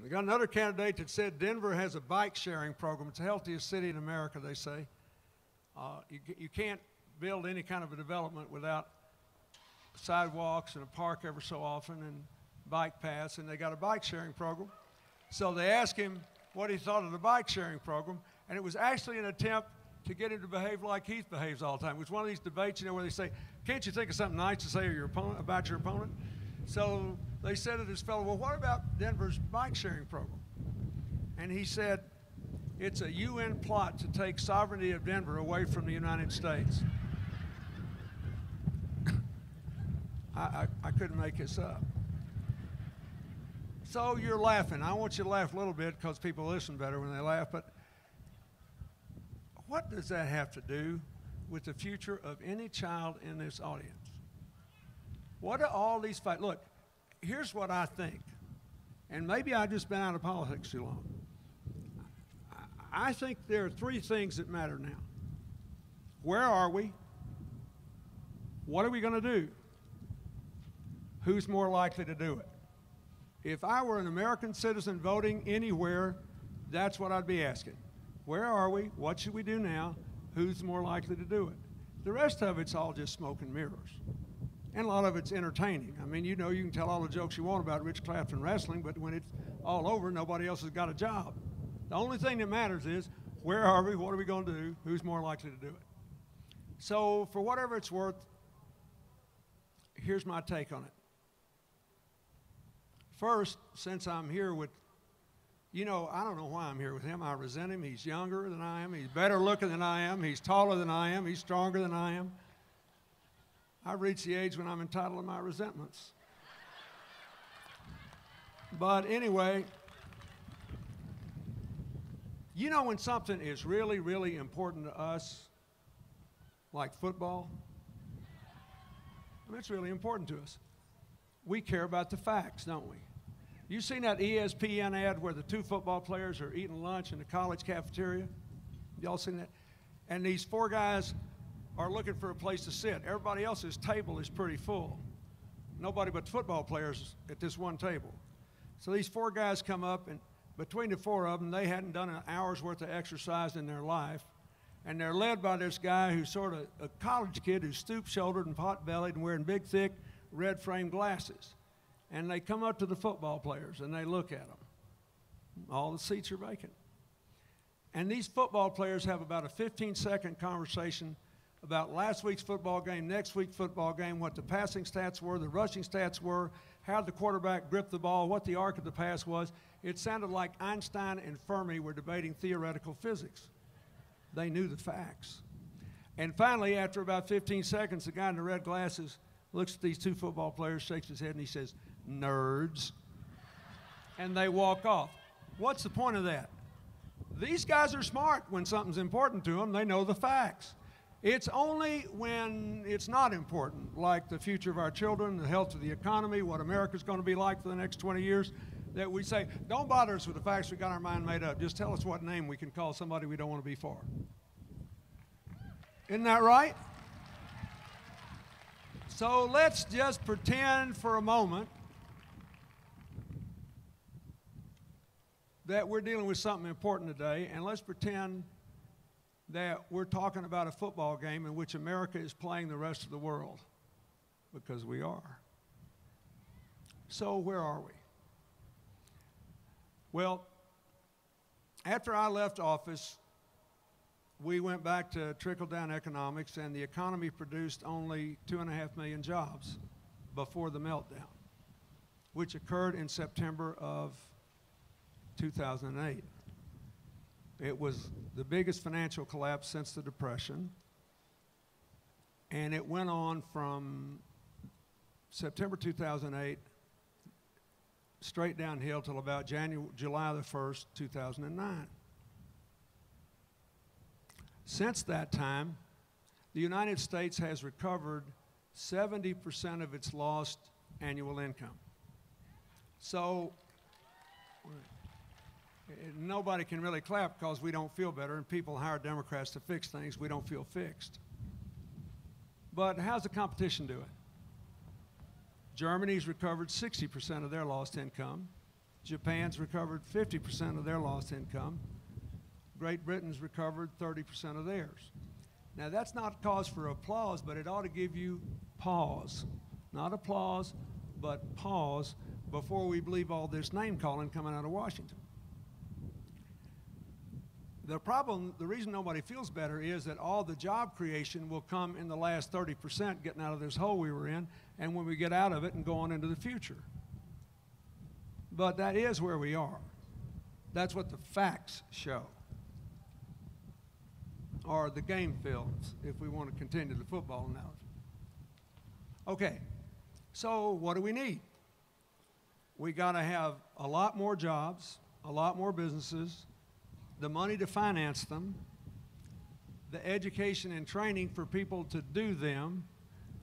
We got another candidate that said Denver has a bike sharing program. It's the healthiest city in America, they say. You can't build any kind of a development without sidewalks and a park ever so often and bike paths, and they got a bike sharing program. So they asked him what he thought of the bike sharing program, and it was actually an attempt to get him to behave like Heath behaves all the time. It was one of these debates, you know, where they say, can't you think of something nice to say to your opponent, about your opponent? So they said to this fellow, well, what about Denver's bike sharing program? And he said, it's a UN plot to take sovereignty of Denver away from the United States. I couldn't make this up. So you're laughing. I want you to laugh a little bit because people listen better when they laugh, but what does that have to do with the future of any child in this audience? What are all these fights? Look, here's what I think, and maybe I've just been out of politics too long. I think there are three things that matter now. Where are we? What are we going to do? Who's more likely to do it? If I were an American citizen voting anywhere, that's what I'd be asking. Where are we? What should we do now? Who's more likely to do it? The rest of it's all just smoke and mirrors. And a lot of it's entertaining. I mean, you know, you can tell all the jokes you want about Rich Clapton wrestling, but when it's all over, nobody else has got a job. The only thing that matters is, where are we? What are we going to do? Who's more likely to do it? So for whatever it's worth, here's my take on it. First, since I'm here with, you know, I don't know why I'm here with him. I resent him. He's younger than I am. He's better looking than I am. He's taller than I am. He's stronger than I am. I've reached the age when I'm entitled to my resentments. But anyway, you know when something is really, really important to us, like football? I mean, it's really important to us. We care about the facts, don't we? You seen that ESPN ad where the two football players are eating lunch in the college cafeteria? Y'all seen that? And these four guys are looking for a place to sit. Everybody else's table is pretty full. Nobody but the football players at this one table. So these four guys come up, and between the four of them, they hadn't done an hour's worth of exercise in their life. And they're led by this guy who's sort of a college kid who's stoop-shouldered and pot-bellied and wearing big, thick, red-framed glasses. And they come up to the football players and they look at them. All the seats are vacant. And these football players have about a 15-second conversation about last week's football game, next week's football game, what the passing stats were, the rushing stats were, how the quarterback gripped the ball, what the arc of the pass was. It sounded like Einstein and Fermi were debating theoretical physics. They knew the facts. And finally, after about 15 seconds, the guy in the red glasses looks at these two football players, shakes his head, and he says, nerds. And they walk off. What's the point of that? These guys are smart when something's important to them. They know the facts. It's only when it's not important, like the future of our children, the health of the economy, what America's going to be like for the next 20 years, that we say, don't bother us with the facts. We got our mind made up. Just tell us what name we can call somebody we don't want to be for. Isn't that right? So let's just pretend for a moment that we're dealing with something important today, and let's pretend that we're talking about a football game in which America is playing the rest of the world, because we are. So where are we? Well, after I left office, we went back to trickle-down economics, and the economy produced only 2.5 million jobs before the meltdown, which occurred in September of 2008. It was the biggest financial collapse since the Depression, and it went on from September 2008 straight downhill till about July the 1st, 2009. Since that time, the United States has recovered 70% of its lost annual income. So nobody can really clap because we don't feel better, and people hire Democrats to fix things we don't feel fixed. But how's the competition doing? Germany's recovered 60% of their lost income. Japan's recovered 50% of their lost income. Great Britain's recovered 30% of theirs. Now, that's not cause for applause, but it ought to give you pause. Not applause, but pause before we believe all this name-calling coming out of Washington. The problem, the reason nobody feels better is that all the job creation will come in the last 30% getting out of this hole we were in, and when we get out of it and go on into the future. But that is where we are. That's what the facts show. Or the game films, if we want to continue the football analogy. Okay, so what do we need? We got to have a lot more jobs, a lot more businesses, the money to finance them, the education and training for people to do them,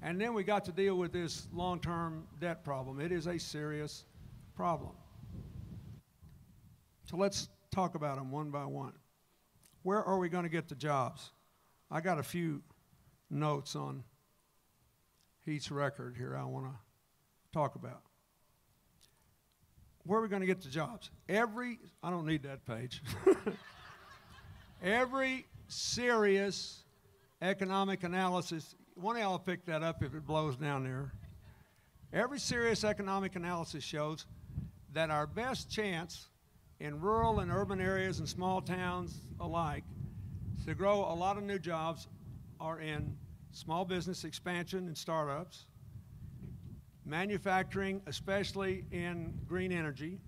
and then we got to deal with this long-term debt problem. It is a serious problem. So let's talk about them one by one. Where are we going to get the jobs? I got a few notes on Heath's record here I want to talk about. Where are we going to get the jobs? I don't need that page. Every serious economic analysis, one of y'all will pick that up if it blows down there. Every serious economic analysis shows that our best chance in rural and urban areas and small towns alike to grow a lot of new jobs are in small business expansion and startups, manufacturing, especially in green energy,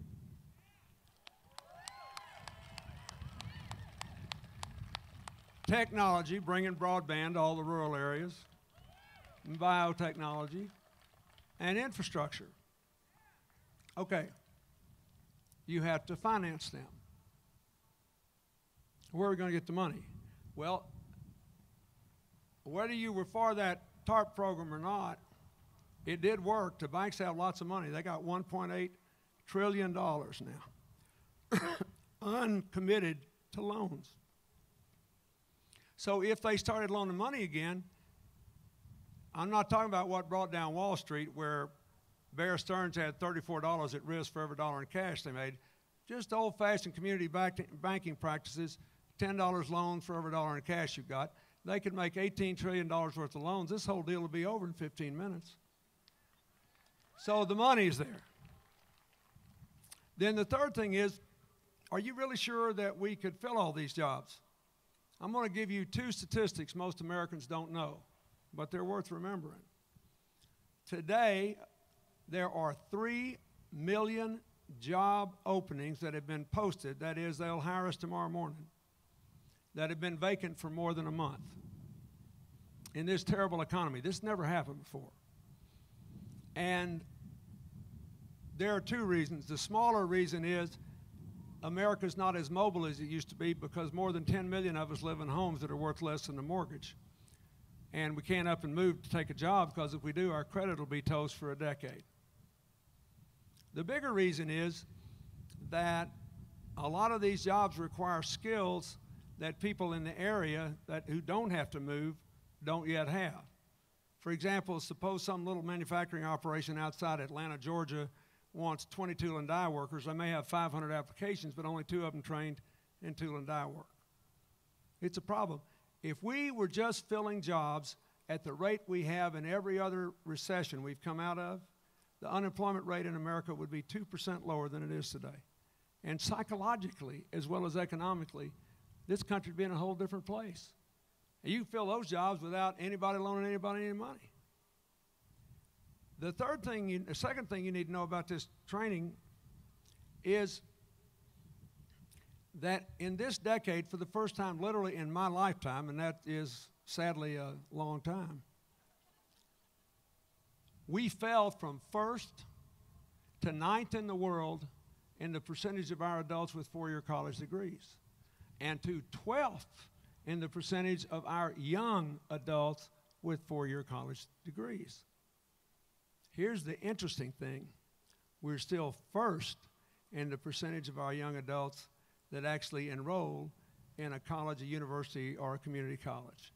technology, bringing broadband to all the rural areas, and biotechnology, and infrastructure. Okay, you have to finance them. Where are we going to get the money? Well, whether you were for that TARP program or not, it did work. The banks have lots of money. They got $1.8 trillion now, uncommitted to loans. So if they started loaning money again, I'm not talking about what brought down Wall Street, where Bear Stearns had $34 at risk for every dollar in cash they made. Just old-fashioned community banking practices, $10 loans for every dollar in cash you got. They could make $18 trillion worth of loans. This whole deal will be over in 15 minutes. So the money's there. Then the third thing is, are you really sure that we could fill all these jobs? I'm going to give you two statistics most Americans don't know, but they're worth remembering. Today, there are 3 million job openings that have been posted, that is, they'll hire us tomorrow morning, that have been vacant for more than a month in this terrible economy. This never happened before. And there are two reasons. The smaller reason is America's not as mobile as it used to be, because more than 10 million of us live in homes that are worth less than a mortgage. And we can't up and move to take a job, because if we do, our credit will be toast for a decade. The bigger reason is that a lot of these jobs require skills that people in the area who don't have to move don't yet have. For example, suppose some little manufacturing operation outside Atlanta, Georgia, wants 20 tool and die workers. They may have 500 applications, but only 2 of them trained in tool and die work. It's a problem. If we were just filling jobs at the rate we have in every other recession we've come out of, the unemployment rate in America would be 2% lower than it is today. And psychologically, as well as economically, this country would be in a whole different place. And you can fill those jobs without anybody loaning anybody any money. The second thing you need to know about this training is that in this decade, for the first time literally in my lifetime, and that is sadly a long time, we fell from 1st to 9th in the world in the percentage of our adults with 4-year college degrees, and to 12th in the percentage of our young adults with 4-year college degrees. Here's the interesting thing. We're still 1st in the percentage of our young adults that actually enroll in a college, a university, or a community college.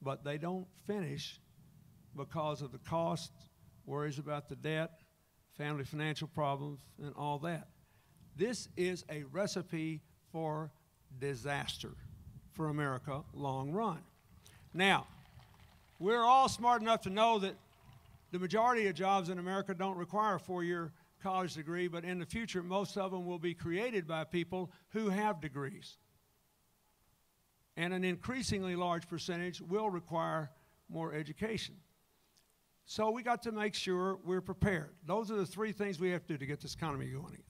But they don't finish because of the cost, worries about the debt, family financial problems, and all that. This is a recipe for disaster for America long run. Now, we're all smart enough to know that the majority of jobs in America don't require a four-year college degree, but in the future, most of them will be created by people who have degrees. And an increasingly large percentage will require more education. So we got to make sure we're prepared. Those are the three things we have to do to get this economy going.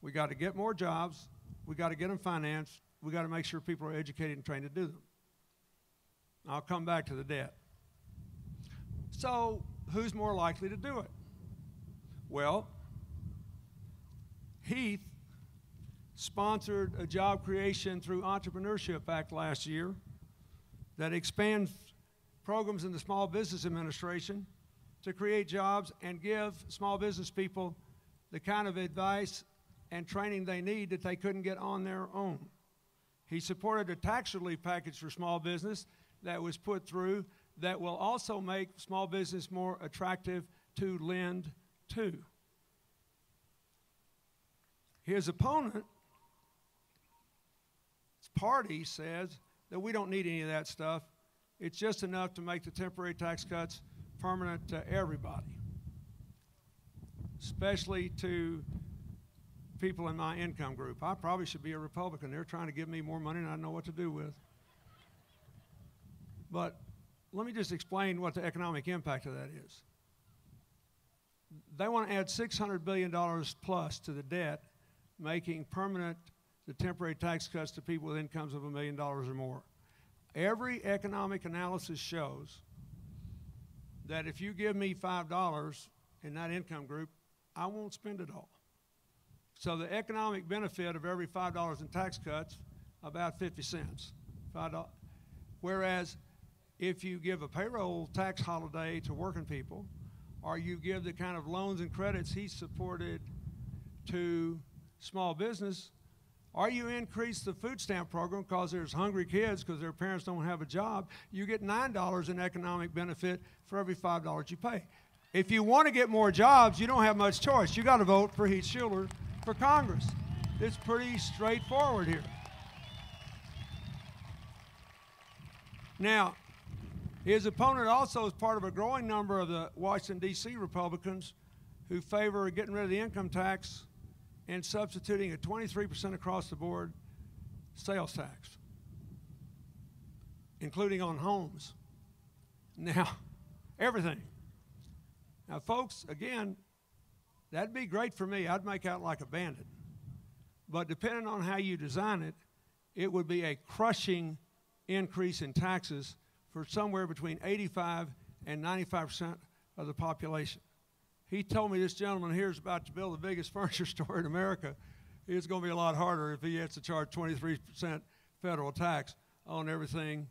We got to get more jobs, we got to get them financed, we got to make sure people are educated and trained to do them. I'll come back to the debt. So who's more likely to do it? Well, Heath sponsored a job creation through Entrepreneurship Act last year that expands programs in the Small Business Administration to create jobs and give small business people the kind of advice and training they need that they couldn't get on their own. He supported a tax relief package for small business that was put through that will also make small business more attractive to lend to. His opponent, his party, says that we don't need any of that stuff. It's just enough to make the temporary tax cuts permanent to everybody, especially to people in my income group. I probably should be a Republican. They're trying to give me more money than I know what to do with. But let me just explain what the economic impact of that is. They want to add $600 billion plus to the debt, making permanent the temporary tax cuts to people with incomes of $1 million or more. Every economic analysis shows that if you give me $5 in that income group, I won't spend it all. So the economic benefit of every $5 in tax cuts, about 50 cents. $5. Whereas if you give a payroll tax holiday to working people, or you give the kind of loans and credits he supported to small business, or you increase the food stamp program because there's hungry kids because their parents don't have a job, you get $9 in economic benefit for every $5 you pay. If you want to get more jobs, you don't have much choice. You got to vote for Heath Schiller for Congress. It's pretty straightforward here. Now, his opponent also is part of a growing number of the Washington, D.C. Republicans who favor getting rid of the income tax and substituting a 23% across the board sales tax, including on homes. Now, everything. Now, folks, again, that'd be great for me. I'd make out like a bandit. But depending on how you design it, it would be a crushing increase in taxes for somewhere between 85 and 95% of the population. He told me this gentleman here is about to build the biggest furniture store in America. It's going to be a lot harder if he has to charge 23% federal tax on everything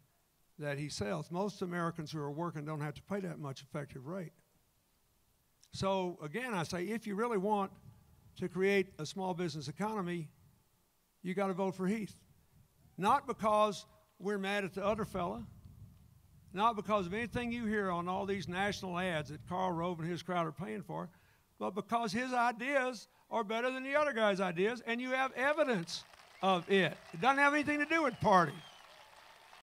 that he sells. Most Americans who are working don't have to pay that much effective rate. So again, I say, if you really want to create a small business economy, you got to vote for Heath. Not because we're mad at the other fella, not because of anything you hear on all these national ads that Karl Rove and his crowd are paying for, but because his ideas are better than the other guy's ideas, and you have evidence of it. It doesn't have anything to do with party.